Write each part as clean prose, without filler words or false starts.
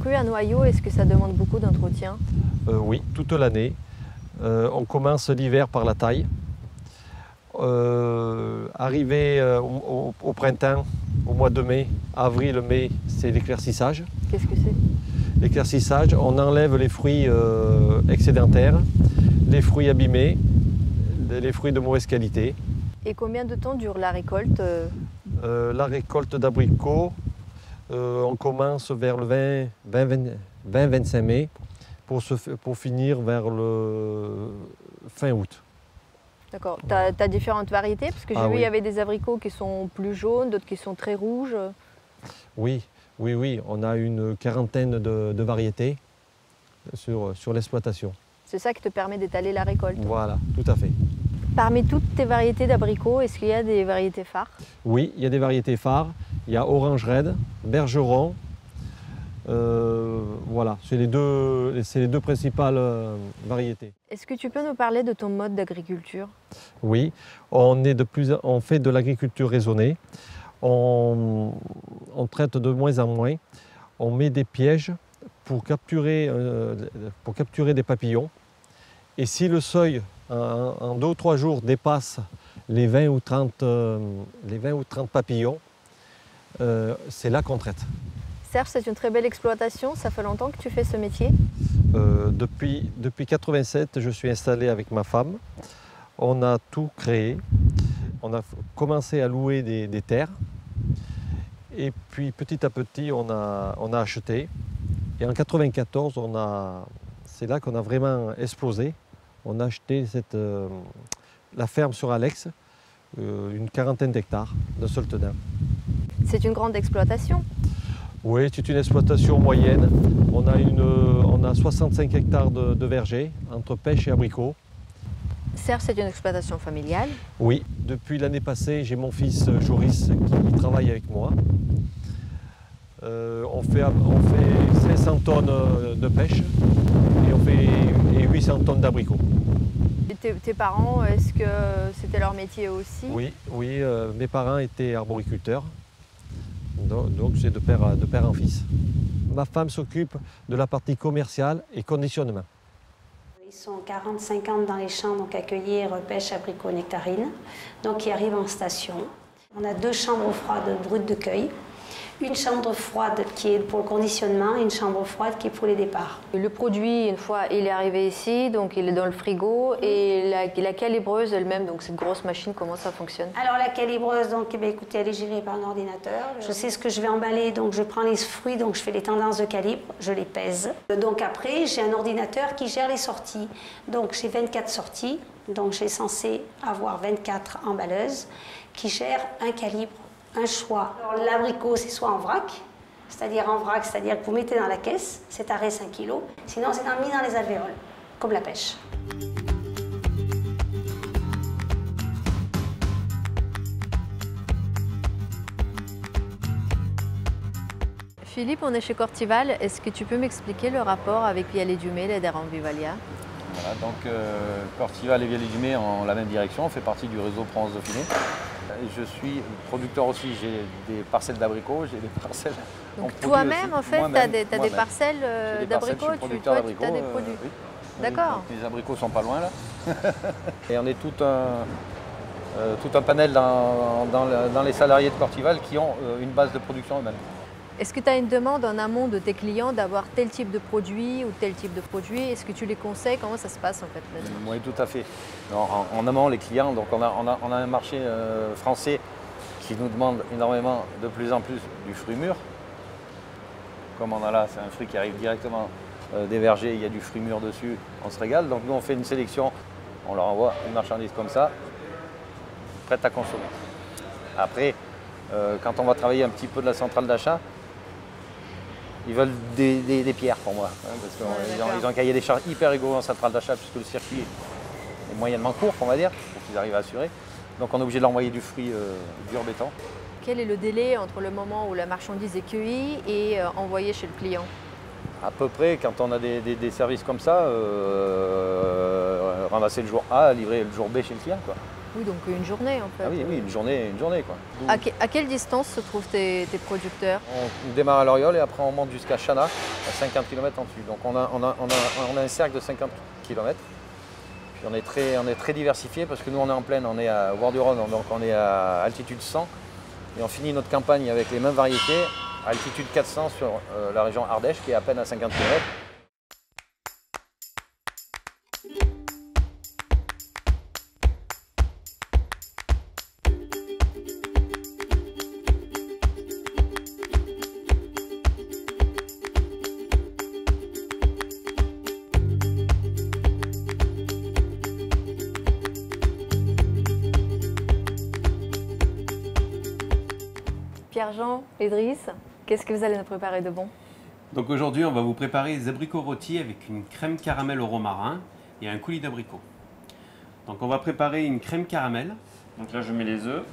fruits à noyaux, est-ce que ça demande beaucoup d'entretien? Oui, toute l'année. On commence l'hiver par la taille. Arrivé au printemps, au mois de mai, avril-mai, c'est l'éclaircissage. Qu'est-ce que c'est? L'éclaircissage, on enlève les fruits excédentaires, les fruits abîmés, les fruits de mauvaise qualité. Et combien de temps dure la récolte? La récolte d'abricots, on commence vers le 20-25 mai pour finir vers le fin août. D'accord. Tu as différentes variétés? Parce que j'ai vu il y avait des abricots qui sont plus jaunes, d'autres qui sont très rouges. Oui, on a une quarantaine de variétés sur l'exploitation. C'est ça qui te permet d'étaler la récolte? Voilà, tout à fait. Parmi toutes tes variétés d'abricots, est-ce qu'il y a des variétés phares? Oui, il y a des variétés phares. Il y a Orange Red, Bergeron. Voilà, c'est les deux principales variétés. Est-ce que tu peux nous parler de ton mode d'agriculture? Oui, on fait de l'agriculture raisonnée. On traite de moins en moins. On met des pièges pour capturer des papillons. Et si le seuil, en 2 ou 3 jours, dépasse les 20 ou 30 papillons, c'est là qu'on traite. Serge, c'est une très belle exploitation. Ça fait longtemps que tu fais ce métier? Depuis 1987, je suis installé avec ma femme. On a tout créé. On a commencé à louer des terres. Et puis petit à petit, on a acheté. Et en 1994, c'est là qu'on a vraiment explosé. On a acheté la ferme sur Alex, une quarantaine d'hectares d'un seul tenant. C'est une grande exploitation? Oui, c'est une exploitation moyenne. On a 65 hectares de vergers entre pêche et abricots. Serge, c'est une exploitation familiale? Oui, depuis l'année passée, j'ai mon fils Joris qui travaille avec moi. On fait 500 tonnes de pêche et 800 tonnes d'abricots. Et tes parents, est-ce que c'était leur métier aussi? Oui, mes parents étaient arboriculteurs, donc c'est de père en fils. Ma femme s'occupe de la partie commerciale et conditionnement. Ils sont 40-50 dans les champs, donc à cueillir pêche, abricots, nectarines, donc ils arrivent en station. On a 2 chambres froides brutes de cueil, une chambre froide qui est pour le conditionnement et une chambre froide qui est pour les départs. Le produit, une fois il est arrivé ici, donc il est dans le frigo, et la calibreuse elle-même, donc cette grosse machine, comment ça fonctionne? Alors la calibreuse, donc, écoutez, elle est gérée par un ordinateur. Je sais ce que je vais emballer, donc je prends les fruits, donc je fais les tendances de calibre, je les pèse. Donc après, j'ai un ordinateur qui gère les sorties. Donc j'ai 24 sorties, donc j'ai censé avoir 24 emballeuses qui gèrent un calibre, un choix. L'abricot, c'est soit en vrac, c'est-à-dire que vous mettez dans la caisse, c'est arrêt 5 kg, sinon c'est mis dans les alvéoles, comme la pêche. Philippe, on est chez Cortival. Est-ce que tu peux m'expliquer le rapport avec Viale du Mai, l'Ederan Vivalia? Voilà, donc Cortival et Viale du Mai ont la même direction, on fait partie du réseau Provence Dauphiné. Je suis producteur aussi, j'ai des parcelles d'abricots, j'ai des parcelles... Donc toi-même, en fait, tu as des parcelles d'abricots, tu as des produits. Oui. D'accord. Les abricots sont pas loin là. Et on est tout un panel dans les salariés de Cortival qui ont une base de production eux-mêmes. Est-ce que tu as une demande en amont de tes clients d'avoir tel type de produit ou tel type de produit? Est-ce que tu les conseilles? Comment ça se passe en fait? Oui, tout à fait. En amont, les clients, donc on a un marché français qui nous demande énormément, de plus en plus, du fruit mûr. Comme on a là, c'est un fruit qui arrive directement des vergers, il y a du fruit mûr dessus, on se régale. Donc nous, on fait une sélection, on leur envoie une marchandise comme ça, prête à consommer. Après, quand on va travailler un petit peu de la centrale d'achat, ils veulent des pierres pour moi, hein, parce qu'ils ont un cahier des charges hyper rigoureux en centrale d'achat puisque le circuit est moyennement court, on va dire, pour qu'ils arrivent à assurer. Donc on est obligé de leur envoyer du fruit dur béton. Quel est le délai entre le moment où la marchandise est cueillie et envoyée chez le client? À peu près, quand on a des services comme ça, ramasser le jour A, livrer le jour B chez le client, quoi. Oui, donc une journée en fait. Ah oui, oui, une journée quoi. À quelle distance se trouvent tes producteurs? On démarre à Loriol et après on monte jusqu'à Chana, à 50 km en dessus. Donc on a un cercle de 50 km. Puis on est très diversifié parce que nous on est en plaine, on est au bord du Rhône, donc on est à altitude 100. Et on finit notre campagne avec les mêmes variétés à altitude 400 sur la région Ardèche qui est à peine à 50 km. Pierre-Jean, Idriss, qu'est-ce que vous allez nous préparer de bon? Donc aujourd'hui, on va vous préparer des abricots rôtis avec une crème caramel au romarin et un coulis d'abricots. Donc on va préparer une crème caramel. Donc là, je mets les œufs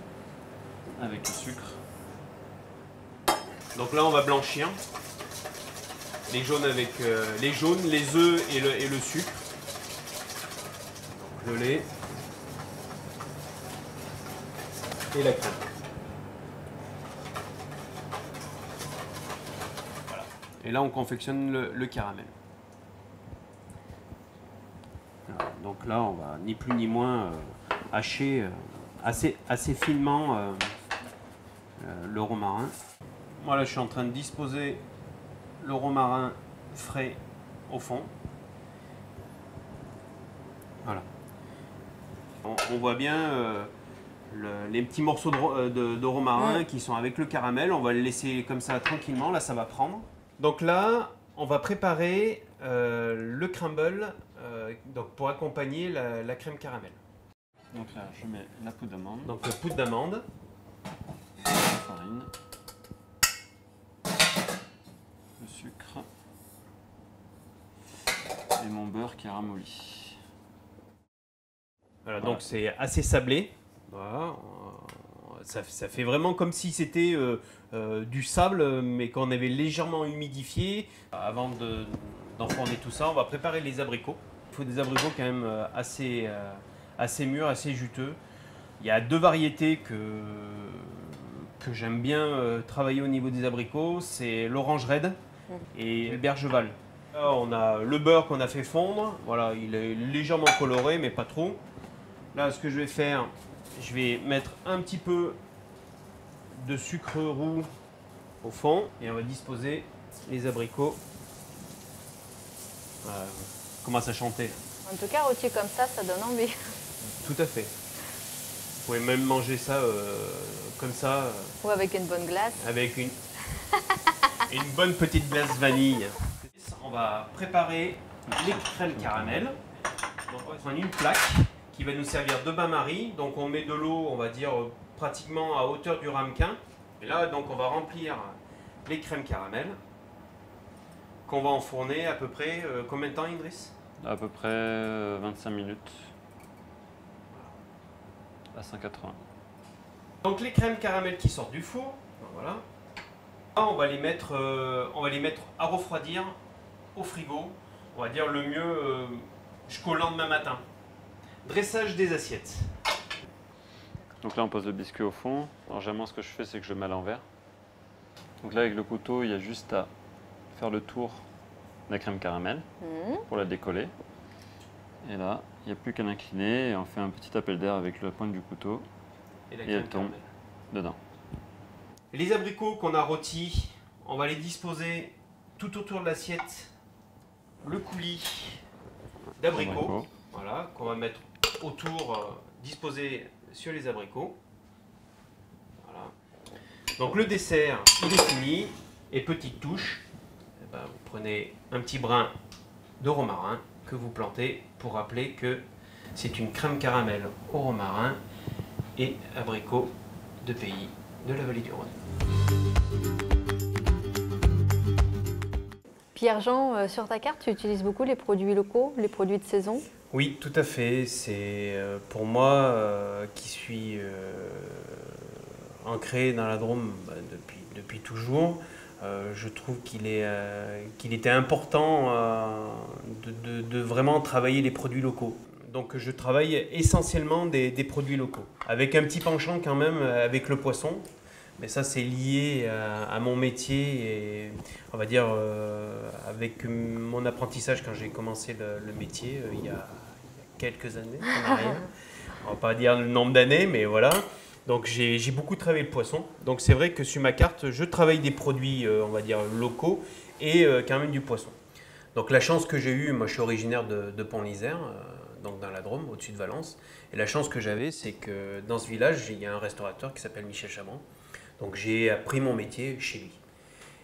avec le sucre. Donc là, on va blanchir les jaunes avec les œufs et le sucre. Donc, le lait et la crème. Et là, on confectionne le caramel. Voilà. Donc là, on va ni plus ni moins hacher assez finement le romarin. Voilà, je suis en train de disposer le romarin frais au fond. Voilà. On voit bien les petits morceaux de romarin qui sont avec le caramel. On va les laisser comme ça tranquillement. Là, ça va prendre. Donc là, on va préparer le crumble donc pour accompagner la crème caramel. Donc là, je mets la poudre d'amande. Donc la poudre d'amande, la farine, le sucre et mon beurre qui est ramolli. Voilà, donc c'est assez sablé. Voilà. Ça fait vraiment comme si c'était du sable, mais qu'on avait légèrement humidifié. Avant d'enfourner tout ça, on va préparer les abricots. Il faut des abricots quand même assez mûrs, assez juteux. Il y a deux variétés que j'aime bien travailler au niveau des abricots. C'est l'orange raide et le bergeval. Là, on a le beurre qu'on a fait fondre. Voilà, il est légèrement coloré, mais pas trop. Là, ce que je vais faire, je vais mettre un petit peu de sucre roux au fond et on va disposer les abricots. On commence à chanter. En tout cas, rôti comme ça donne envie. Tout à fait. Vous pouvez même manger ça comme ça. Ou avec une bonne glace. Avec une bonne petite glace vanille. On va préparer les crèmes caramel. Donc on va prendre une plaque qui va nous servir de bain-marie. Donc on met de l'eau, on va dire pratiquement à hauteur du ramequin. Et là, donc on va remplir les crèmes caramel qu'on va enfourner à peu près combien de temps, Idriss? À peu près 25 minutes à 180. Donc les crèmes caramel qui sortent du four, voilà. Là, on va les mettre à refroidir au frigo. On va dire le mieux jusqu'au lendemain matin. Dressage des assiettes. Donc là on pose le biscuit au fond. Alors généralement ce que je fais c'est que je le mets à l'envers. Donc là avec le couteau il y a juste à faire le tour de la crème caramel pour la décoller. Et là il n'y a plus qu'à l'incliner et on fait un petit appel d'air avec la pointe du couteau et elle tombe dedans. Les abricots qu'on a rôtis, on va les disposer tout autour de l'assiette. Le coulis d'abricots, voilà, qu'on va mettre autour, disposé sur les abricots. Voilà. Donc le dessert, il est fini. Et petite touche, eh ben, vous prenez un petit brin de romarin que vous plantez pour rappeler que c'est une crème caramel au romarin et abricots de pays de la vallée du Rhône. Pierre-Jean, sur ta carte, tu utilises beaucoup les produits locaux, les produits de saison? Oui, tout à fait. C'est pour moi qui suis ancré dans la Drôme depuis toujours. Je trouve qu'il était important de vraiment travailler les produits locaux. Donc je travaille essentiellement des produits locaux, avec un petit penchant quand même avec le poisson. Mais ça, c'est lié à mon métier et on va dire avec mon apprentissage quand j'ai commencé le métier il y a quelques années en arrière. On va pas dire le nombre d'années, mais voilà. Donc j'ai beaucoup travaillé le poisson. Donc c'est vrai que sur ma carte, je travaille des produits, on va dire, locaux et quand même du poisson. Donc la chance que j'ai eue, moi je suis originaire de Pont-l'Isère, donc dans la Drôme, au-dessus de Valence. Et la chance que j'avais, c'est que dans ce village, il y a un restaurateur qui s'appelle Michel Chabran. Donc j'ai appris mon métier chez lui.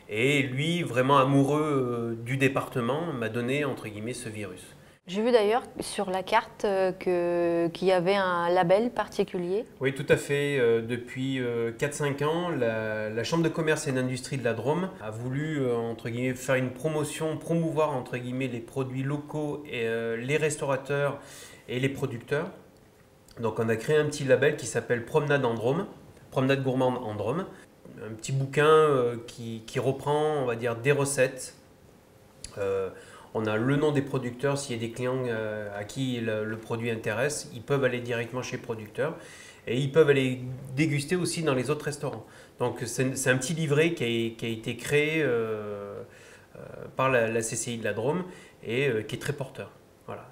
Et lui, vraiment amoureux du département, m'a donné, entre guillemets, ce virus. J'ai vu d'ailleurs sur la carte qu'il y avait un label particulier. Oui, tout à fait. Depuis 4-5 ans, la Chambre de commerce et d'industrie de la Drôme a voulu entre guillemets, faire une promotion, promouvoir entre guillemets, les produits locaux, et les restaurateurs et les producteurs. Donc on a créé un petit label qui s'appelle Promenade en Drôme, Promenade gourmande en Drôme. Un petit bouquin qui reprend, on va dire, des recettes. On a le nom des producteurs. S'il y a des clients à qui le produit intéresse, ils peuvent aller directement chez le producteur et ils peuvent aller déguster aussi dans les autres restaurants. Donc c'est un petit livret qui a été créé par la CCI de la Drôme et qui est très porteur. Voilà.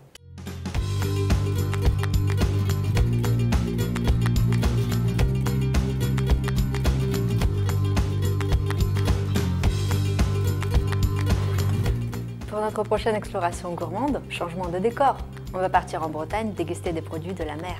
Pour notre prochaine exploration gourmande, changement de décor. On va partir en Bretagne déguster des produits de la mer.